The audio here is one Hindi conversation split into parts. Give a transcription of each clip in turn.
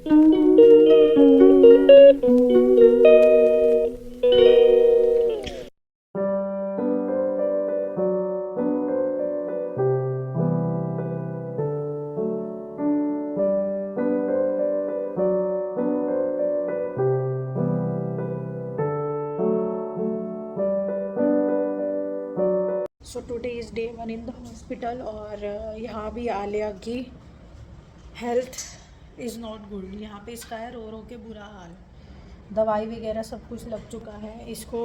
So today is day 1 in the hospital और यहाँ भी आलिया की हेल्थ इज़ नॉट गुड। यहाँ पे इसका है रो रो के बुरा हाल। दवाई वगैरह सब कुछ लग चुका है। इसको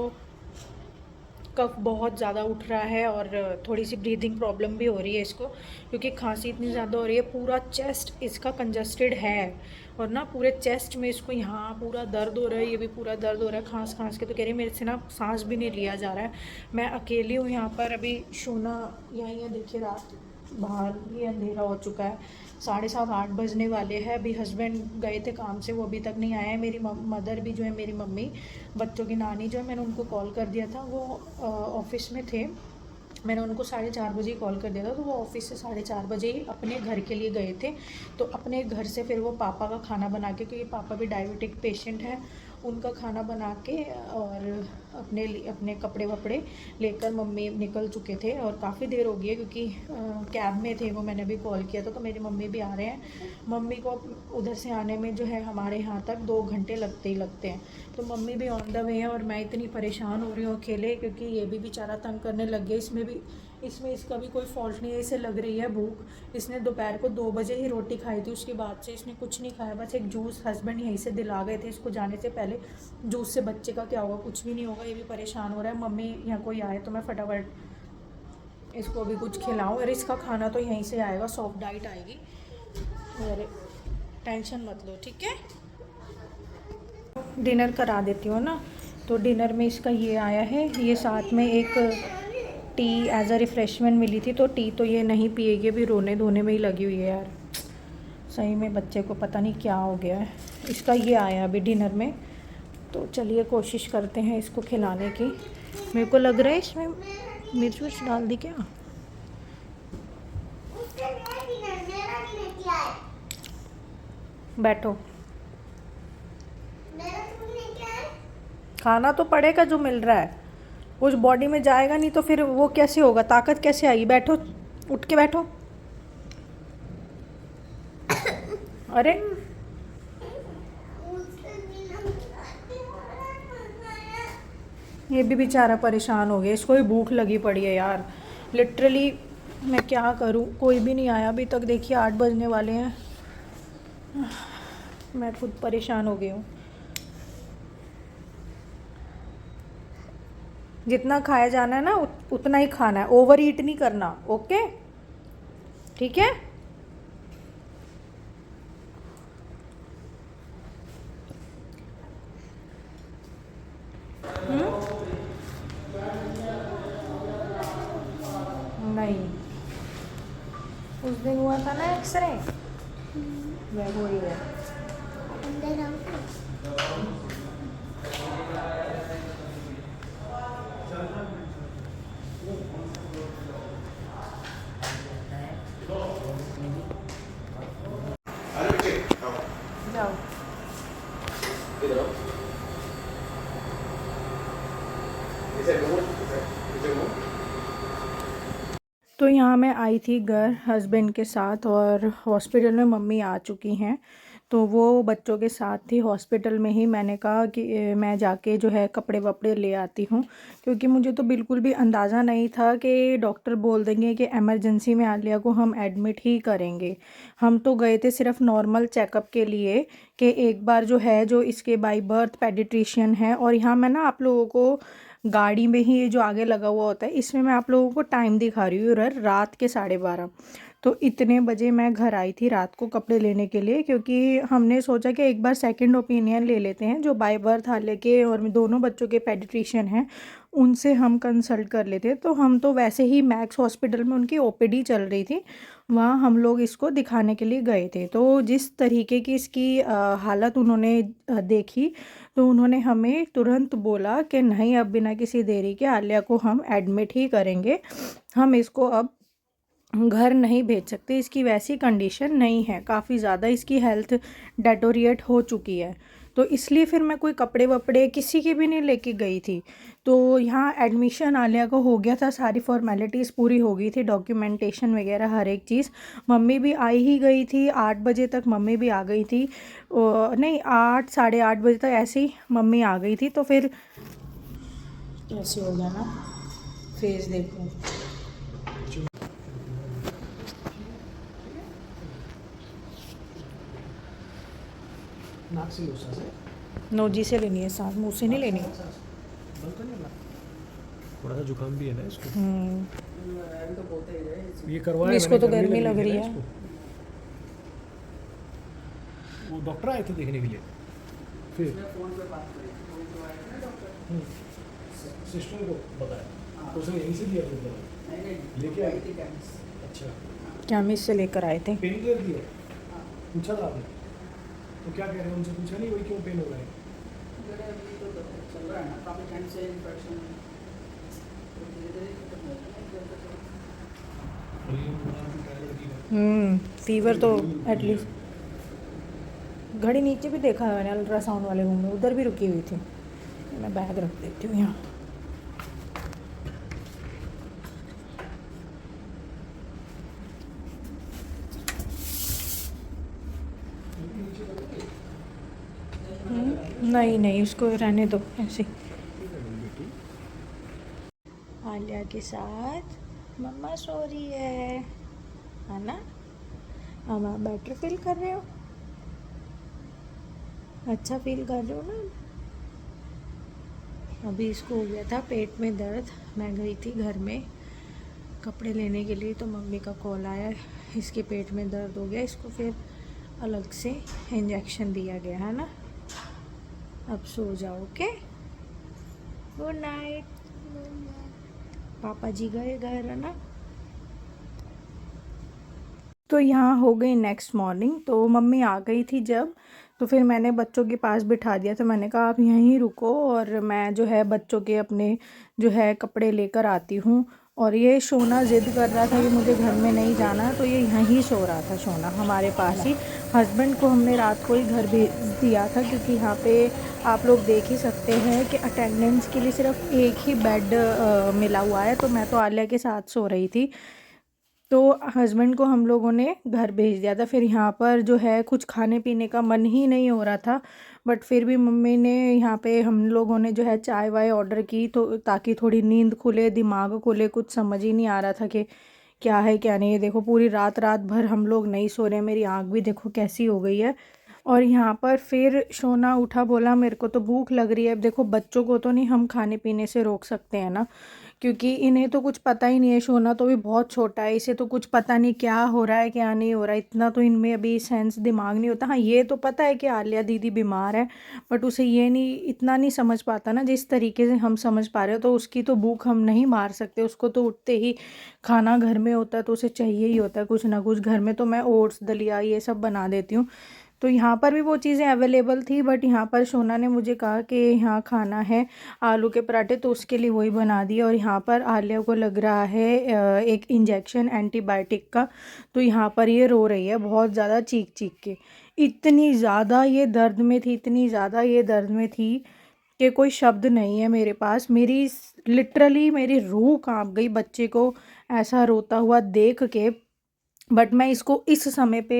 कफ बहुत ज़्यादा उठ रहा है और थोड़ी सी ब्रीदिंग प्रॉब्लम भी हो रही है इसको, क्योंकि खांसी इतनी ज़्यादा हो रही है। पूरा चेस्ट इसका कंजस्टेड है और ना पूरे चेस्ट में इसको यहाँ पूरा दर्द हो रहा है, ये भी पूरा दर्द हो रहा है खांस खांस के। तो कह रही मेरे से ना सांस भी नहीं लिया जा रहा है। मैं अकेली हूँ यहाँ पर। अभी शोना यहीं है, देखिए रात बाहर ये अंधेरा हो चुका है, 7:30-8 बजने वाले हैं। अभी हस्बैंड गए थे काम से, वो अभी तक नहीं आए हैं। मेरी मदर भी जो है, मेरी मम्मी, बच्चों की नानी जो है, मैंने उनको कॉल कर दिया था, वो ऑफिस में थे। मैंने उनको 4:30 बजे ही कॉल कर दिया था, तो वो ऑफिस से 4:30 बजे ही अपने घर के लिए गए थे। तो अपने घर से फिर वो पापा का खाना बना के, क्योंकि पापा भी डायबिटिक पेशेंट है, उनका खाना बना के और अपने कपड़े वपड़े लेकर मम्मी निकल चुके थे। और काफ़ी देर हो गई है, क्योंकि कैब में थे वो, मैंने भी कॉल किया था। तो मेरी मम्मी भी आ रहे हैं। मम्मी को उधर से आने में जो है हमारे यहाँ तक 2 घंटे लगते ही लगते हैं। तो मम्मी भी ऑन द वे है और मैं इतनी परेशान हो रही हूँ अकेले, क्योंकि ये भी बेचारा तंग करने लग गया। इसमें इसका भी कोई फॉल्ट नहीं है, इसे लग रही है भूख। इसने दोपहर को 2 बजे ही रोटी खाई थी, उसके बाद से इसने कुछ नहीं खाया, बस एक जूस हस्बैंड यहीं से दिला गए थे इसको जाने से पहले। जूस से बच्चे का क्या होगा, कुछ भी नहीं होगा। ये भी परेशान हो रहा है। मम्मी यहाँ कोई आए तो मैं फटाफट इसको भी कुछ खिलाऊँ। और इसका खाना तो यहीं से आएगा, सॉफ्ट डाइट आएगी। अरे टेंशन मत लो, ठीक है। डिनर करा देती हूँ ना। तो डिनर में इसका ये आया है, ये साथ में एक टी एज अ रिफ़्रेशमेंट मिली थी। तो टी तो ये नहीं पिएगी, अभी रोने धोने में ही लगी हुई है यार। सही में बच्चे को पता नहीं क्या हो गया है। इसका ये आया अभी डिनर में, तो चलिए कोशिश करते हैं इसको खिलाने की। मेरे को लग रहा है इसमें मिर्च विर्च डाल दी क्या। बैठो, खाना तो पड़ेगा जो मिल रहा है, उस बॉडी में जाएगा नहीं तो फिर वो कैसे होगा, ताकत कैसे आएगी। बैठो, उठ के बैठो। अरे ये भी बेचारा परेशान हो गया, इसको भी भूख लगी पड़ी है यार। लिटरली मैं क्या करूं, कोई भी नहीं आया अभी तक। देखिए 8 बजने वाले हैं, मैं खुद परेशान हो गई हूँ। जितना खाया जाना है ना उतना ही खाना है, ओवर ईट नहीं करना, ओके ठीक है। नहीं, उस दिन हुआ था ना एक्सरे, वह हो ही है। जाओ। तो यहाँ मैं आई थी घर हस्बैंड के साथ, और हॉस्पिटल में मम्मी आ चुकी हैं। तो वो बच्चों के साथ थी हॉस्पिटल में ही। मैंने कहा कि मैं जाके जो है कपड़े वपड़े ले आती हूँ, क्योंकि मुझे तो बिल्कुल भी अंदाज़ा नहीं था कि डॉक्टर बोल देंगे कि इमरजेंसी में आलिया को हम एडमिट ही करेंगे। हम तो गए थे सिर्फ नॉर्मल चेकअप के लिए, कि एक बार जो है, जो इसके बाई बर्थ पेडिट्रिशियन है। और यहाँ मैं ना आप लोगों को गाड़ी में ही, ये जो आगे लगा हुआ होता है, इसमें मैं आप लोगों को टाइम दिखा रही हूँ, रात के 12:30। तो इतने बजे मैं घर आई थी रात को कपड़े लेने के लिए, क्योंकि हमने सोचा कि एक बार सेकंड ओपिनियन ले लेते हैं। जो बाय बर्थ हाले के और दोनों बच्चों के पेडिट्रिशियन हैं, उनसे हम कंसल्ट कर लेते हैं। तो हम तो वैसे ही मैक्स हॉस्पिटल में उनकी ओपीडी चल रही थी, वहाँ हम लोग इसको दिखाने के लिए गए थे। तो जिस तरीके की इसकी हालत उन्होंने देखी, तो उन्होंने हमें तुरंत बोला कि नहीं, अब बिना किसी देरी के आलिया को हम एडमिट ही करेंगे। हम इसको अब घर नहीं भेज सकते, इसकी वैसी कंडीशन नहीं है, काफ़ी ज़्यादा इसकी हेल्थ डेटोरिएट हो चुकी है। तो इसलिए फिर मैं कोई कपड़े वपड़े किसी के भी नहीं लेके गई थी। तो यहाँ एडमिशन आलिया को हो गया था, सारी फॉर्मेलिटीज़ पूरी हो गई थी, डॉक्यूमेंटेशन वगैरह हर एक चीज़। मम्मी भी आई ही गई थी 8 बजे तक, मम्मी भी आ गई थी। नहीं 8 साढ़े 8 बजे तक ऐसे ही मम्मी आ गई थी। तो फिर कैसे हो गया ना फेस देखो। नाक से लो सांस है। नोजी से लेनी है सांस, मुँह से नहीं लेनी। बंद कर लेना। थोड़ा सा जुकाम भी है ना इसको। ये करवाया इसको तो मैंने, गर्मी लग रही ना है। इसको। वो डॉक्टर आए थे देखने के लिए। फिर सिस्टर को बताया तो उसने यहीं से दिया था दवाई, लेके आए थे। अच्छा, केमिस्ट से लेकर आए थे। पेन किलर दिया? पूछा था आपने? तो क्या कह रहे हैं, उनसे पूछा नहीं वही क्यों पेन हो रहा है? चल रहा है ना काफी टाइम से इन्फेक्शन धीरे-धीरे खत्म हो रहा है। फीवर तो एटलीस्ट घड़ी नीचे भी देखा है मैंने, अल्ट्रासाउंड वाले रूम में उधर भी रुकी हुई थी। मैं बैग रख देती हूँ यहाँ। नहीं नहीं उसको रहने दो ऐसे। आलिया के साथ मम्मा सो रही है ना? अब आप बेटर फील कर रहे हो? अच्छा फील कर रहे हो ना? अभी इसको हो गया था पेट में दर्द। मैं गई थी घर में कपड़े लेने के लिए, तो मम्मी का कॉल आया, इसके पेट में दर्द हो गया, इसको फिर अलग से इंजेक्शन दिया गया है ना। अब सो जाओ, ओके? Good night. पापा जी गए घर है ना। तो यहाँ हो गई नेक्स्ट मॉर्निंग। तो मम्मी आ गई थी जब, तो फिर मैंने बच्चों के पास बिठा दिया। तो मैंने कहा आप यहीं रुको और मैं जो है बच्चों के अपने जो है कपड़े लेकर आती हूँ। और ये सोना ज़िद कर रहा था कि मुझे घर में नहीं जाना, तो ये यहीं सो रहा था सोना हमारे पास ही। हस्बैंड को हमने रात को ही घर भेज दिया था, क्योंकि यहाँ पे आप लोग देख ही सकते हैं कि अटेंडेंस के लिए सिर्फ एक ही बेड मिला हुआ है। तो मैं तो आलिया के साथ सो रही थी, तो हस्बैंड को हम लोगों ने घर भेज दिया था। फिर यहाँ पर जो है कुछ खाने पीने का मन ही नहीं हो रहा था, बट फिर भी मम्मी ने यहाँ पे हम लोगों ने जो है चाय वाय ऑर्डर की, तो ताकि थोड़ी नींद खुले, दिमाग खुले। कुछ समझ ही नहीं आ रहा था कि क्या है क्या नहीं है। देखो पूरी रात रात भर हम लोग नहीं सो रहे, मेरी आँख भी देखो कैसी हो गई है। और यहाँ पर फिर सोना उठा, बोला मेरे को तो भूख लग रही है। अब देखो बच्चों को तो नहीं हम खाने पीने से रोक सकते हैं ना, क्योंकि इन्हें तो कुछ पता ही नहीं है। सोना तो भी बहुत छोटा है, इसे तो कुछ पता नहीं क्या हो रहा है क्या नहीं हो रहा है, इतना तो इनमें अभी सेंस दिमाग नहीं होता। हाँ ये तो पता है कि आलिया दीदी बीमार है, बट उसे ये नहीं, इतना नहीं समझ पाता ना जिस तरीके से हम समझ पा रहे हो। तो उसकी तो भूख हम नहीं मार सकते, उसको तो उठते ही खाना घर में होता है तो उसे चाहिए ही होता है कुछ ना कुछ। घर में तो मैं ओट्स दलिया ये सब बना देती हूँ, तो यहाँ पर भी वो चीज़ें अवेलेबल थी। बट यहाँ पर सोना ने मुझे कहा कि यहाँ खाना है आलू के पराठे, तो उसके लिए वही बना दिया। और यहाँ पर आलिया को लग रहा है एक इंजेक्शन एंटीबायोटिक का, तो यहाँ पर ये रो रही है बहुत ज़्यादा चीख चीख के। इतनी ज़्यादा ये दर्द में थी, इतनी ज़्यादा ये दर्द में थी कि कोई शब्द नहीं है मेरे पास। मेरी लिटरली मेरी रूह कांप गई बच्चे को ऐसा रोता हुआ देख के। बट मैं इसको इस समय पे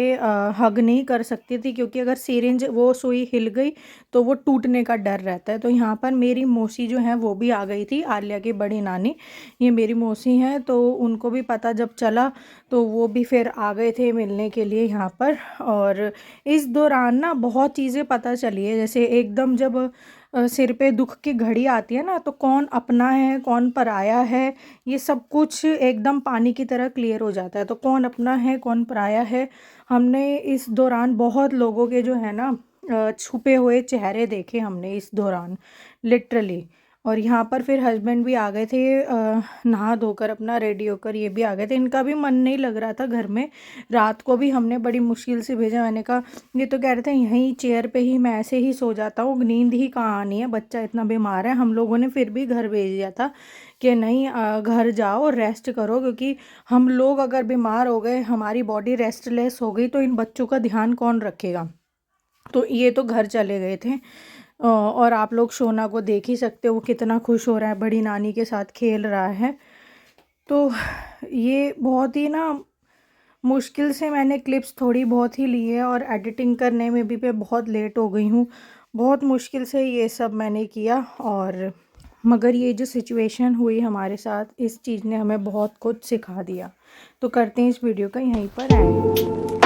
हग नहीं कर सकती थी, क्योंकि अगर सिरिंज वो सुई हिल गई तो वो टूटने का डर रहता है। तो यहाँ पर मेरी मौसी जो है वो भी आ गई थी, आलिया की बड़ी नानी, ये मेरी मौसी हैं। तो उनको भी पता जब चला तो वो भी फिर आ गए थे मिलने के लिए यहाँ पर। और इस दौरान ना बहुत चीज़ें पता चली है, जैसे एकदम जब सिर पे दुख की घड़ी आती है ना, तो कौन अपना है कौन पराया है ये सब कुछ एकदम पानी की तरह क्लियर हो जाता है। तो कौन अपना है कौन पराया है, हमने इस दौरान बहुत लोगों के जो है ना छुपे हुए चेहरे देखे हमने इस दौरान लिटरली। और यहाँ पर फिर हस्बैंड भी आ गए थे, नहा धोकर अपना रेडी होकर ये भी आ गए थे। इनका भी मन नहीं लग रहा था घर में, रात को भी हमने बड़ी मुश्किल से भेजा। मैंने कहा, ये तो कह रहे थे यहीं चेयर पे ही मैं ऐसे ही सो जाता हूँ, नींद ही कहाँ आनी है, बच्चा इतना बीमार है। हम लोगों ने फिर भी घर भेज दिया था कि नहीं घर जाओ रेस्ट करो, क्योंकि हम लोग अगर बीमार हो गए, हमारी बॉडी रेस्टलेस हो गई, तो इन बच्चों का ध्यान कौन रखेगा। तो ये तो घर चले गए थे और आप लोग शोना को देख ही सकते हो, वो कितना खुश हो रहा है, बड़ी नानी के साथ खेल रहा है। तो ये बहुत ही ना मुश्किल से मैंने क्लिप्स थोड़ी बहुत ही ली है और एडिटिंग करने में भी मैं बहुत लेट हो गई हूँ, बहुत मुश्किल से ये सब मैंने किया। और मगर ये जो सिचुएशन हुई हमारे साथ, इस चीज़ ने हमें बहुत कुछ सिखा दिया। तो करते हैं इस वीडियो का यहीं पर एंड।